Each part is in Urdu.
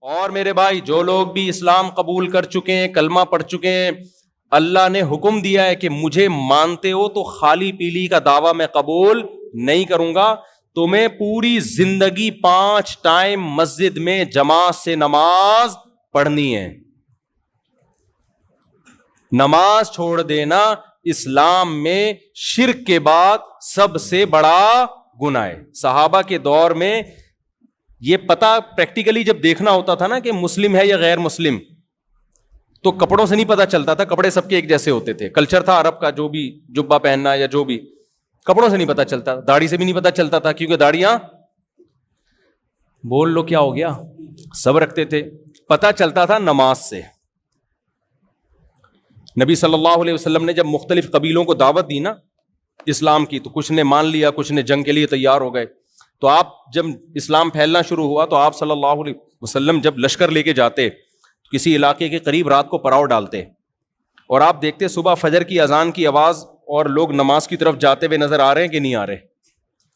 اور میرے بھائی جو لوگ بھی اسلام قبول کر چکے ہیں، کلمہ پڑھ چکے ہیں، اللہ نے حکم دیا ہے کہ مجھے مانتے ہو تو خالی پیلی کا دعویٰ میں قبول نہیں کروں گا، تمہیں پوری زندگی 5 ٹائم مسجد میں جماعت سے نماز پڑھنی ہے۔ نماز چھوڑ دینا اسلام میں شرک کے بعد سب سے بڑا گناہ ہے۔ صحابہ کے دور میں یہ پتہ پریکٹیکلی جب دیکھنا ہوتا تھا نا کہ مسلم ہے یا غیر مسلم، تو کپڑوں سے نہیں پتا چلتا تھا، کپڑے سب کے ایک جیسے ہوتے تھے، کلچر تھا عرب کا، جو بھی جبہ پہننا یا جو بھی، کپڑوں سے نہیں پتا چلتا، داڑھی سے بھی نہیں پتا چلتا تھا، کیونکہ داڑیاں بول لو کیا ہو گیا سب رکھتے تھے۔ پتا چلتا تھا نماز سے۔ نبی صلی اللہ علیہ وسلم نے جب مختلف قبیلوں کو دعوت دی نا اسلام کی، تو کچھ نے مان لیا، کچھ نے جنگ کے لیے تیار ہو گئے۔ تو آپ جب اسلام پھیلنا شروع ہوا تو آپ صلی اللہ علیہ وسلم جب لشکر لے کے جاتے کسی علاقے کے قریب، رات کو پڑاؤ ڈالتے، اور آپ دیکھتے صبح فجر کی اذان کی آواز اور لوگ نماز کی طرف جاتے ہوئے نظر آ رہے ہیں کہ نہیں آ رہے؟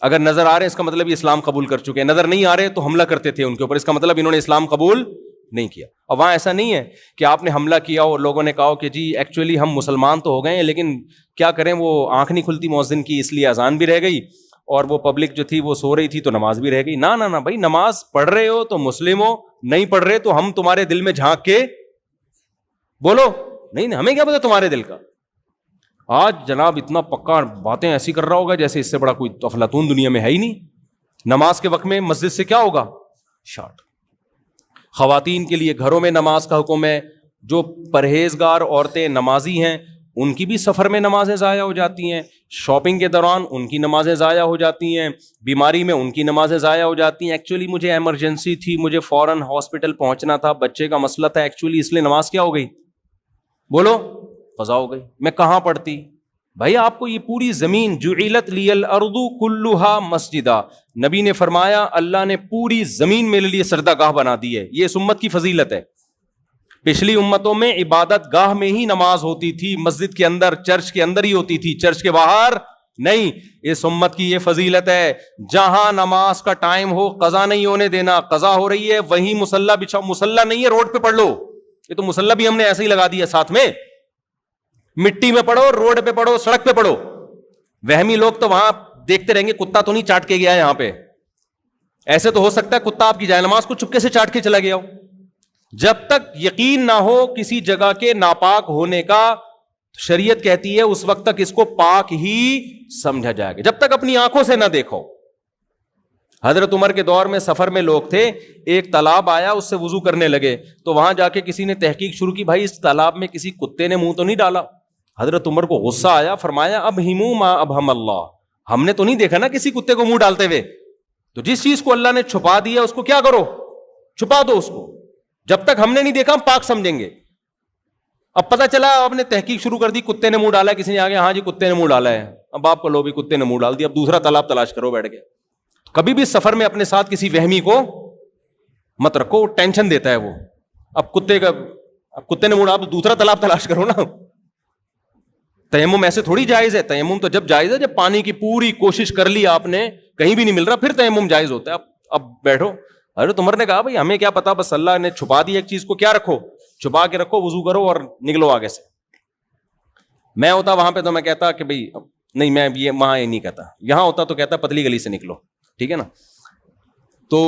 اگر نظر آ رہے ہیں اس کا مطلب یہ اسلام قبول کر چکے ہیں، نظر نہیں آ رہے تو حملہ کرتے تھے ان کے اوپر، اس کا مطلب انہوں نے اسلام قبول نہیں کیا۔ اور وہاں ایسا نہیں ہے کہ آپ نے حملہ کیا اور لوگوں نے کہا کہ جی ایکچولی ہم مسلمان تو ہو گئے ہیں لیکن کیا کریں، وہ آنکھ نہیں کھلتی مؤذن کی، اس لیے اذان بھی رہ گئی اور وہ پبلک جو تھی وہ سو رہی تھی تو نماز بھی رہ گئی۔ نہ نہ نہ بھائی، نماز پڑھ رہے ہو تو مسلم ہو، نہیں پڑھ رہے تو ہم تمہارے دل میں جھانک کے بولو نہیں، ہمیں کیا پتا تمہارے دل کا۔ آج جناب اتنا پکا باتیں ایسی کر رہا ہوگا جیسے اس سے بڑا کوئی افلاطون دنیا میں ہے ہی نہیں۔ نماز کے وقت میں مسجد سے کیا ہوگا؟ شارٹ۔ خواتین کے لیے گھروں میں نماز کا حکم ہے، جو پرہیزگار عورتیں نمازی ہیں ان کی بھی سفر میں نمازیں ضائع ہو جاتی ہیں، شاپنگ کے دوران ان کی نمازیں ضائع ہو جاتی ہیں، بیماری میں ان کی نمازیں ضائع ہو جاتی ہیں۔ ایکچولی مجھے ایمرجنسی تھی، مجھے فوراً ہاسپٹل پہنچنا تھا، بچے کا مسئلہ تھا ایکچولی، اس لیے نماز کیا ہو گئی؟ بولو قضا ہو گئی۔ میں کہاں پڑھتی؟ بھائی آپ کو یہ پوری زمین جعلت لی الارض کلھا مسجدا، نبی نے فرمایا اللہ نے پوری زمین میرے لیے سجدہ گاہ بنا دی ہے۔ یہ اس امت کی فضیلت ہے۔ پچھلی امتوں میں عبادت گاہ میں ہی نماز ہوتی تھی، مسجد کے اندر، چرچ کے اندر ہی ہوتی تھی، چرچ کے باہر نہیں۔ اس امت کی یہ فضیلت ہے، جہاں نماز کا ٹائم ہو قضا نہیں ہونے دینا۔ قضا ہو رہی ہے وہیں مصلی بچھاؤ، مصلی نہیں ہے روڈ پہ پڑھ لو، یہ تو مصلی بھی ہم نے ایسے ہی لگا دیا ساتھ میں، مٹی میں پڑھو، روڈ پہ پڑھو، سڑک پہ پڑھو۔ وہمی لوگ تو وہاں دیکھتے رہیں گے کتا تو نہیں چاٹ کے گیا ہے یہاں پہ، ایسے تو ہو سکتا ہے کتا آپ کی جائے نماز کو چپکے سے چاٹ کے چلا گیا ہو۔ جب تک یقین نہ ہو کسی جگہ کے ناپاک ہونے کا، شریعت کہتی ہے اس وقت تک اس کو پاک ہی سمجھا جائے گا، جب تک اپنی آنکھوں سے نہ دیکھو۔ حضرت عمر کے دور میں سفر میں لوگ تھے، ایک تالاب آیا، اس سے وضو کرنے لگے، تو وہاں جا کے کسی نے تحقیق شروع کی، بھائی اس تالاب میں کسی کتے نے منہ تو نہیں ڈالا؟ حضرت عمر کو غصہ آیا، فرمایا اب ہمو ما ابہم اللہ، ہم نے تو نہیں دیکھا نا کسی کتے کو منہ ڈالتے ہوئے، تو جس چیز کو اللہ نے چھپا دیا اس کو کیا کرو؟ چھپا دو اس کو، جب تک ہم نے نہیں دیکھا ہم پاک سمجھیں گے۔ اب پتہ چلا آپ نے تحقیق شروع کر دی، کتے نے منہ ڈالا ہے، کسی نے آگے ہاں جی کتے نے منہ ڈالا ہے، اب آپ کو لو بھی کتے نے منہ ڈال دیا، اب دوسرا تالاب تلاش کرو بیٹھ کے۔ کبھی بھی سفر میں اپنے ساتھ کسی وہمی کو مت رکھو، ٹینشن دیتا ہے وہ، اب کتے نے منہ ڈالا، دوسرا تالاب تلاش کرو نا۔ تیمم ایسے تھوڑی جائز ہے، تیمم تو جب جائز ہے جب پانی کی پوری کوشش کر لی آپ نے، کہیں بھی نہیں مل رہا، پھر تیمم جائز ہوتا ہے۔ اب بیٹھو۔ حضرت عمر نے کہا بھائی ہمیں کیا پتا، بس اللہ نے چھپا دی ایک چیز کو، کیا رکھو؟ چھپا کے رکھو، وضو کرو اور نکلو آگے سے۔ میں ہوتا وہاں پہ تو میں کہتا کہ بھائی نہیں، میں یہ وہاں یہ نہیں کہتا، یہاں ہوتا تو کہتا پتلی گلی سے نکلو، ٹھیک ہے نا۔ تو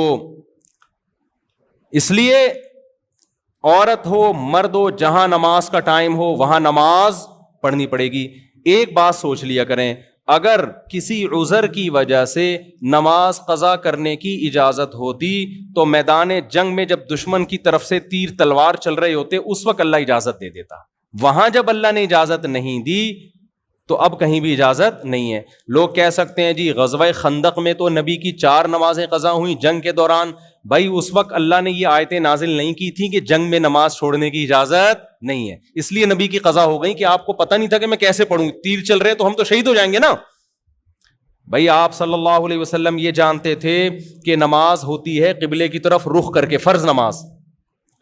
اس لیے عورت ہو مرد ہو، جہاں نماز کا ٹائم ہو وہاں نماز پڑھنی پڑے گی۔ ایک بات سوچ لیا کریں، اگر کسی عذر کی وجہ سے نماز قضا کرنے کی اجازت ہوتی تو میدان جنگ میں جب دشمن کی طرف سے تیر تلوار چل رہے ہوتے اس وقت اللہ اجازت دے دیتا۔ وہاں جب اللہ نے اجازت نہیں دی تو اب کہیں بھی اجازت نہیں ہے۔ لوگ کہہ سکتے ہیں جی غزوہ خندق میں تو نبی کی 4 نمازیں قضا ہوئیں جنگ کے دوران، بھائی اس وقت اللہ نے یہ آیتیں نازل نہیں کی تھی کہ جنگ میں نماز چھوڑنے کی اجازت نہیں ہے، اس لیے نبی کی قضا ہو گئی کہ آپ کو پتہ نہیں تھا کہ میں کیسے پڑھوں، تیر چل رہے تو ہم تو شہید ہو جائیں گے نا۔ بھائی آپ صلی اللہ علیہ وسلم یہ جانتے تھے کہ نماز ہوتی ہے قبلے کی طرف رخ کر کے، فرض نماز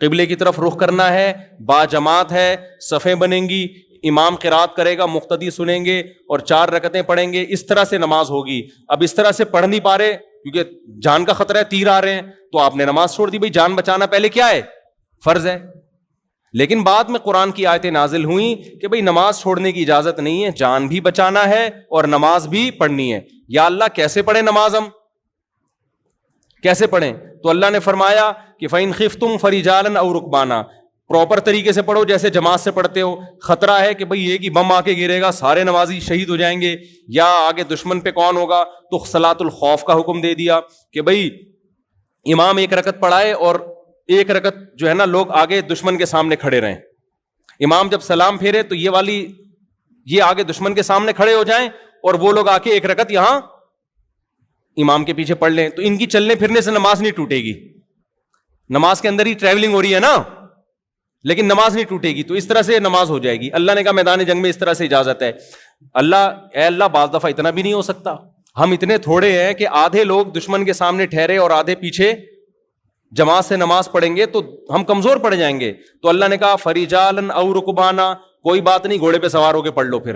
قبلے کی طرف رخ کرنا ہے، با جماعت ہے، صفیں بنیں گی، امام قرات کرے گا، مقتدی سنیں گے اور 4 رکعتیں پڑھیں گے، اس طرح سے نماز ہوگی۔ اب اس طرح سے پڑھ نہیں پا رہے کیونکہ جان کا خطرہ ہے, تیر آ رہے ہیں, تو آپ نے نماز چھوڑ دی. بھائی جان بچانا پہلے کیا ہے, فرض ہے. لیکن بعد میں قرآن کی آیتیں نازل ہوئیں کہ بھئی نماز چھوڑنے کی اجازت نہیں ہے, جان بھی بچانا ہے اور نماز بھی پڑھنی ہے. یا اللہ کیسے پڑھیں نماز, ہم کیسے پڑھیں؟ تو اللہ نے فرمایا کہ فَإِنْ خِفْتُمْ فَرِجَالًا أَوْ رُكْبَانًا, پراپر طریقے سے پڑھو جیسے جماعت سے پڑھتے ہو. خطرہ ہے کہ بھئی ایک ہی بم آ کے گرے گا, سارے نمازی شہید ہو جائیں گے, یا آگے دشمن پہ کون ہوگا, تو صلاۃ الخوف کا حکم دے دیا کہ بھئی امام ایک رکعت پڑھائے اور ایک رکعت جو ہے نا لوگ آگے دشمن کے سامنے کھڑے رہیں. امام جب سلام پھیرے تو یہ آگے دشمن کے سامنے کھڑے ہو جائیں اور وہ لوگ آ کے ایک رکعت یہاں امام کے پیچھے پڑھ لیں. تو ان کی چلنے پھرنے سے نماز نہیں ٹوٹے گی, نماز کے اندر ہی ٹریولنگ ہو رہی ہے نا, لیکن نماز نہیں ٹوٹے گی. تو اس طرح سے نماز ہو جائے گی. اللہ نے کہا میدان جنگ میں اس طرح سے اجازت ہے. اے اللہ بعض دفعہ اتنا بھی نہیں ہو سکتا, ہم اتنے تھوڑے ہیں کہ آدھے لوگ دشمن کے سامنے ٹھہرے اور آدھے پیچھے جماعت سے نماز پڑھیں گے تو ہم کمزور پڑ جائیں گے. تو اللہ نے کہا فریجالن او رکبانا, کوئی بات نہیں, گھوڑے پہ سوار ہو کے پڑھ لو. پھر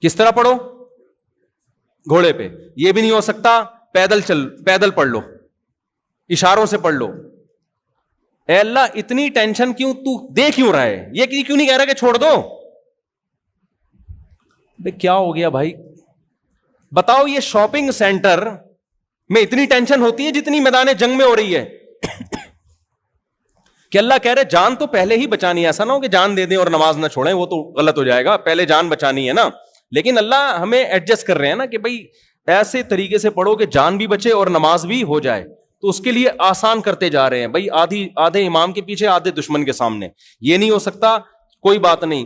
کس طرح پڑھو, گھوڑے پہ. یہ بھی نہیں ہو سکتا, پیدل پڑھ لو, اشاروں سے پڑھ لو. اے اللہ اتنی ٹینشن کیوں, تو دے کیوں رہا ہے, یہ کیوں نہیں کہہ رہا کہ چھوڑ دو. کیا ہو گیا بھائی بتاؤ, یہ شاپنگ سینٹر میں اتنی ٹینشن ہوتی ہے جتنی میدان جنگ میں ہو رہی ہے کہ اللہ کہہ رہے جان تو پہلے ہی بچانی ہے. ایسا نہ ہو کہ جان دے دیں اور نماز نہ چھوڑیں, وہ تو غلط ہو جائے گا, پہلے جان بچانی ہے نا. لیکن اللہ ہمیں ایڈجسٹ کر رہے ہیں نا کہ بھائی ایسے طریقے سے پڑھو کہ جان بھی بچے اور نماز بھی ہو جائے. تو اس کے لیے آسان کرتے جا رہے ہیں. بھائی آدھے امام کے پیچھے, آدھے دشمن کے سامنے. یہ نہیں ہو سکتا, کوئی بات نہیں,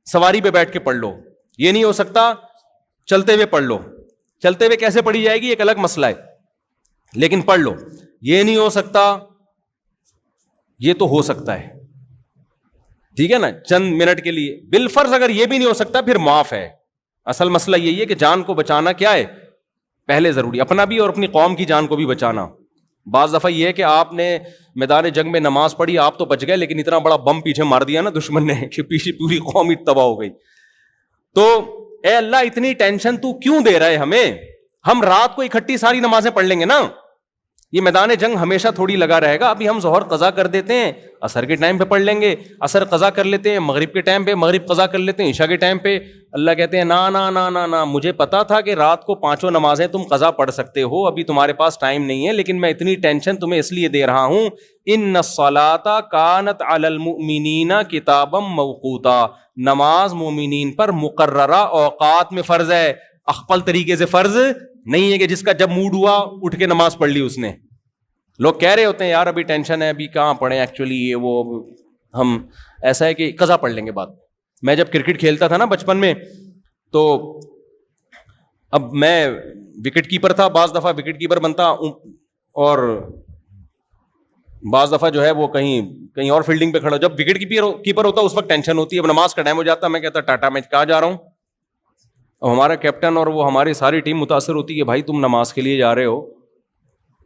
سواری پہ بیٹھ کے پڑھ لو. یہ نہیں ہو سکتا, چلتے ہوئے پڑھ لو. چلتے ہوئے کیسے پڑھی جائے گی ایک الگ مسئلہ ہے, لیکن پڑھ لو. یہ نہیں ہو سکتا, یہ تو ہو سکتا ہے, ٹھیک ہے نا, چند منٹ کے لیے. بالفرض اگر یہ بھی نہیں ہو سکتا پھر معاف ہے. اصل مسئلہ یہی ہے کہ جان کو بچانا کیا ہے پہلے ضروری, اپنا بھی اور اپنی قوم کی جان کو بھی بچانا. بعض دفعہ یہ ہے کہ آپ نے میدان جنگ میں نماز پڑھی, آپ تو بچ گئے, لیکن اتنا بڑا بم پیچھے مار دیا نا دشمن نے کہ پیچھے پوری قوم ہی تباہ ہو گئی. تو اے اللہ اتنی ٹینشن تو کیوں دے رہا ہے ہمیں, ہم رات کو اکٹھی ساری نمازیں پڑھ لیں گے نا. یہ میدان جنگ ہمیشہ تھوڑی لگا رہے گا. ابھی ہم ظہر قضا کر دیتے ہیں, عصر کے ٹائم پہ پڑھ لیں گے, عصر قضا کر لیتے ہیں, مغرب کے ٹائم پہ مغرب قضا کر لیتے ہیں, عشاء کے ٹائم پہ. اللہ کہتے ہیں نا نا نا نا نا, مجھے پتا تھا کہ رات کو 5 نمازیں تم قضا پڑھ سکتے ہو, ابھی تمہارے پاس ٹائم نہیں ہے, لیکن میں اتنی ٹینشن تمہیں اس لیے دے رہا ہوں. ان الصلاۃ کانت علی المؤمنین کتابا موقوتا, نماز مومنین پر مقررہ اوقات میں فرض ہے, اخپل طریقے سے فرض نہیں ہے کہ جس کا جب موڈ ہوا اٹھ کے نماز پڑھ لی اس نے. لوگ کہہ رہے ہوتے ہیں یار ابھی ٹینشن ہے, ابھی کہاں پڑھیں, ایکچولی یہ وہ, ہم ایسا ہے کہ قضا پڑھ لیں گے بعد. میں جب کرکٹ کھیلتا تھا نا بچپن میں, تو اب میں وکٹ کیپر تھا, بعض دفعہ وکٹ کیپر بنتا اور بعض دفعہ جو ہے وہ کہیں اور فیلڈنگ پہ کھڑا. جب وکٹ کیپر ہوتا اس وقت ٹینشن ہوتی ہے. اب نماز کا ٹائم ہو جاتا, میں کہتا ٹاٹا میں کہاں جا رہا ہوں. اب ہمارا کیپٹن اور وہ ہماری ساری ٹیم متاثر ہوتی ہے, بھائی تم نماز کے لیے جا رہے ہو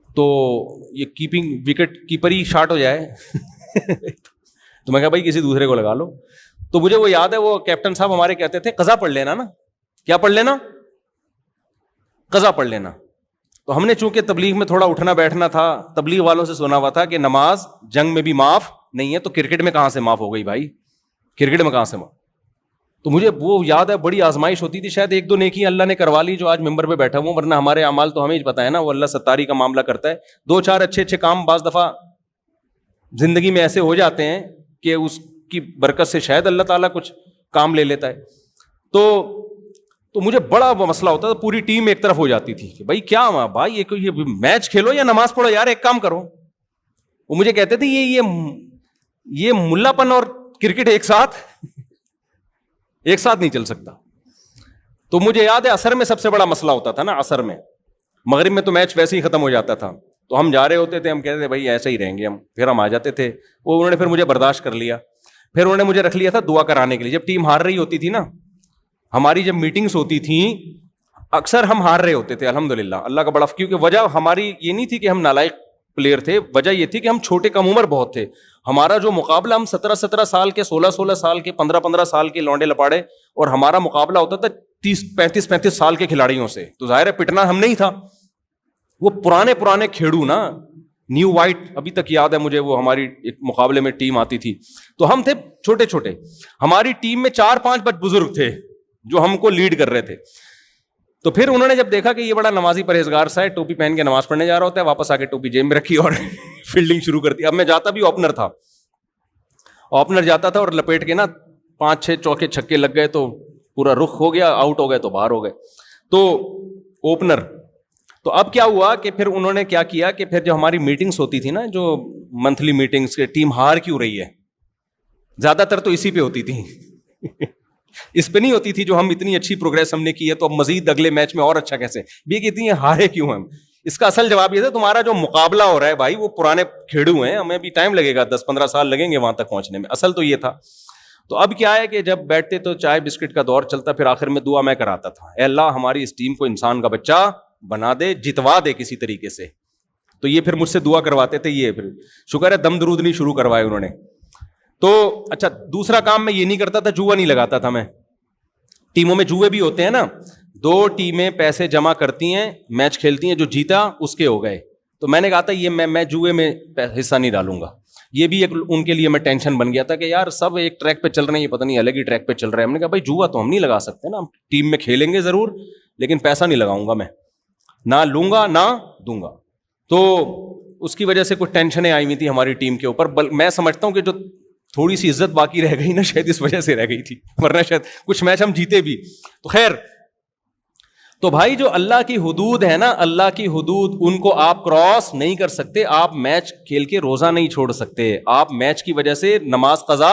تو یہ وکٹ کیپر ہی شارٹ ہو جائے تو میں کہا بھائی کسی دوسرے کو لگا لو. تو مجھے وہ یاد ہے, وہ کیپٹن صاحب ہمارے کہتے تھے قضا پڑھ لینا نا. کیا پڑھ لینا؟ قضا پڑھ لینا. تو ہم نے چونکہ تبلیغ میں تھوڑا اٹھنا بیٹھنا تھا, تبلیغ والوں سے سنا ہوا تھا کہ نماز جنگ میں بھی معاف نہیں ہے, تو کرکٹ میں کہاں سے معاف ہو گئی بھائی, کرکٹ میں کہاں سے معاف. تو مجھے وہ یاد ہے, بڑی آزمائش ہوتی تھی. شاید 1-2 نیکی اللہ نے کروا لی جو آج ممبر پہ بیٹھا ہوں, ورنہ ہمارے اعمال تو ہمیں پتہ ہے نا, وہ اللہ ستاری کا معاملہ کرتا ہے. 2-4 اچھے کام بعض دفعہ زندگی میں ایسے ہو جاتے ہیں کہ اس کی برکت سے شاید اللہ تعالیٰ کچھ کام لے لیتا ہے. تو مجھے بڑا مسئلہ ہوتا تھا, پوری ٹیم ایک طرف ہو جاتی تھی کہ بھائی کیا بھائی یہ میچ کھیلو یا نماز پڑھو یار, ایک کام کرو. وہ مجھے کہتے تھے یہ ملا پن اور کرکٹ ایک ساتھ نہیں چل سکتا. تو مجھے یاد ہے عصر میں سب سے بڑا مسئلہ ہوتا تھا نا, عصر میں. مغرب میں تو میچ ویسے ہی ختم ہو جاتا تھا, تو ہم جا رہے ہوتے تھے, ہم کہتے تھے بھائی ایسے ہی رہیں گے ہم, پھر ہم آ جاتے تھے. وہ انہوں نے پھر مجھے برداشت کر لیا, پھر انہوں نے مجھے رکھ لیا تھا دعا کرانے کے لیے. جب ٹیم ہار رہی ہوتی تھی نا, ہماری جب میٹنگز ہوتی تھیں اکثر ہم ہار رہے ہوتے تھے الحمدللہ, اللہ کا بڑا, کیونکہ وجہ ہماری یہ نہیں تھی کہ ہم نالائق پلیئر تھے, وجہ یہ تھی کہ ہم چھوٹے کم عمر بہت تھے. ہمارا جو مقابلہ, ہم 17 سال کے, 16 سال کے, 15 سال کے لونڈے لپاڑے, اور ہمارا مقابلہ ہوتا تھا 35 سال کے کھلاڑیوں سے. تو ظاہر ہے پٹنا ہم نہیں تھا. وہ پرانے کھیڑو نا, نیو وائٹ ابھی تک یاد ہے مجھے, وہ ہماری ایک مقابلے میں ٹیم آتی تھی, تو ہم تھے چھوٹے چھوٹے, ہماری ٹیم میں 4-5 بزرگ تھے جو ہم کو لیڈ کر رہے تھے. تو پھر انہوں نے جب دیکھا کہ یہ بڑا نمازی پرہیزگار سا ہے, ٹوپی پہن کے نماز پڑھنے جا رہا ہوتا ہے, واپس آ کے ٹوپی جیب میں رکھی اور فیلڈنگ شروع کر دی. اب میں جاتا بھی اوپنر تھا, اوپنر جاتا تھا اور لپیٹ کے نا 5-6 چوکے چھکے لگ گئے تو پورا رخ ہو گیا, آؤٹ ہو گئے تو باہر ہو گئے. تو اوپنر. تو اب کیا ہوا کہ پھر انہوں نے کیا کیا کہ پھر جو ہماری میٹنگز ہوتی تھی نا, جو منتھلی میٹنگز کے, ٹیم ہار کیوں رہی ہے, زیادہ تر تو اسی پہ ہوتی تھی اس پہ نہیں ہوتی تھی جو ہم اتنی اچھی پروگریس ہم نے کی ہے تو اب مزید اگلے میچ میں اور اچھا کیسے, بھی کہ اتنی ہارے کیوں ہم. اس کا اصل جواب یہ تھا تمہارا جو مقابلہ ہو رہا ہے بھائی وہ پرانے کھیڑو ہیں, ہمیں بھی ٹائم لگے گا, 10-15 سال لگیں گے وہاں تک پہنچنے میں. اصل تو یہ تھا. تو اب کیا ہے کہ جب بیٹھتے تو چائے بسکٹ کا دور چلتا, پھر آخر میں دعا میں کراتا تھا, اے اللہ ہماری اس ٹیم کو انسان کا بچہ بنا دے, جتوا دے کسی طریقے سے. تو یہ پھر مجھ سے دعا کرواتے تھے, یہ پھر شکر ہے دم درود نہیں شروع کروائے انہوں نے. تو اچھا دوسرا کام میں یہ نہیں کرتا تھا, جوا نہیں لگاتا تھا میں. ٹیموں میں جوئے بھی ہوتے ہیں نا, 2 ٹیمیں پیسے جمع کرتی ہیں, میچ کھیلتی ہیں, جو جیتا اس کے ہو گئے. تو میں نے کہا تھا یہ میں جوئے میں حصہ نہیں ڈالوں گا. یہ بھی ایک ان کے لیے میں ٹینشن بن گیا تھا کہ یار سب ایک ٹریک پہ چل رہے ہیں, یہ پتہ نہیں الگ ہی ٹریک پہ چل رہے ہیں. ہم نے کہا بھائی جوا تو ہم نہیں لگا سکتے نا, ہم ٹیم میں کھیلیں گے ضرور لیکن پیسہ نہیں لگاؤں گا میں, نہ لوں گا نہ دوں گا. تو اس کی وجہ سے کچھ ٹینشنیں آئی ہوئی تھی ہماری ٹیم کے اوپر. میں سمجھتا ہوں کہ جو تھوڑی سی عزت باقی رہ گئی نا شاید اس وجہ سے رہ گئی تھی, ورنہ شاید کچھ میچ ہم جیتے بھی. تو خیر, تو بھائی جو اللہ کی حدود ہے نا, اللہ کی حدود ان کو آپ کراس نہیں کر سکتے. آپ میچ کھیل کے روزہ نہیں چھوڑ سکتے, آپ میچ کی وجہ سے نماز قضا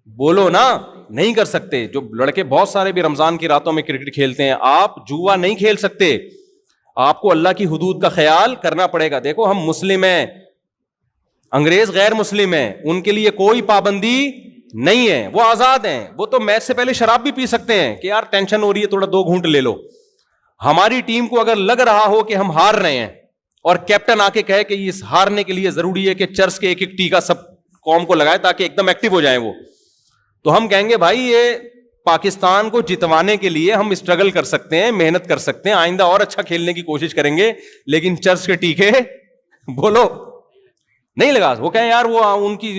بولو نا نہیں کر سکتے. جو لڑکے بہت سارے بھی رمضان کی راتوں میں کرکٹ کھیلتے ہیں, آپ جوا نہیں کھیل سکتے. آپ کو اللہ کی حدود کا خیال کرنا پڑے گا. دیکھو ہم مسلم ہیں, انگریز غیر مسلم ہیں, ان کے لیے کوئی پابندی نہیں ہے, وہ آزاد ہیں. وہ تو میچ سے پہلے شراب بھی پی سکتے ہیں کہ یار ٹینشن ہو رہی ہے تھوڑا 2 گھونٹ لے لو. ہماری ٹیم کو اگر لگ رہا ہو کہ ہم ہار رہے ہیں اور کیپٹن آ کے کہے کہ اس ہارنے کے لیے ضروری ہے کہ چرس کے ایک ٹیکا سب قوم کو لگائے تاکہ ایک دم ایکٹیو ہو جائیں وہ, تو ہم کہیں گے بھائی یہ پاکستان کو جتوانے کے لیے ہم اسٹرگل کر سکتے ہیں, محنت کر سکتے ہیں, آئندہ اور اچھا کھیلنے کی کوشش کریں گے, لیکن چرس کے ٹیکے بولو نہیں لگا. وہ کہیں یار وہ ان کی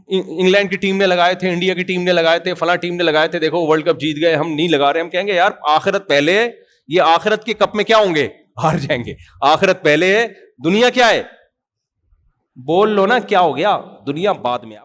انگلینڈ کی ٹیم نے لگائے تھے, انڈیا کی ٹیم نے لگائے تھے, فلاں ٹیم نے لگائے تھے, دیکھو ورلڈ کپ جیت گئے, ہم نہیں لگا رہے. ہم کہیں گے یار آخرت پہلے, یہ آخرت کے کپ میں کیا ہوں گے, ہار جائیں گے. آخرت پہلے ہے, دنیا کیا ہے, بول لو نا کیا ہو گیا, دنیا بعد میں.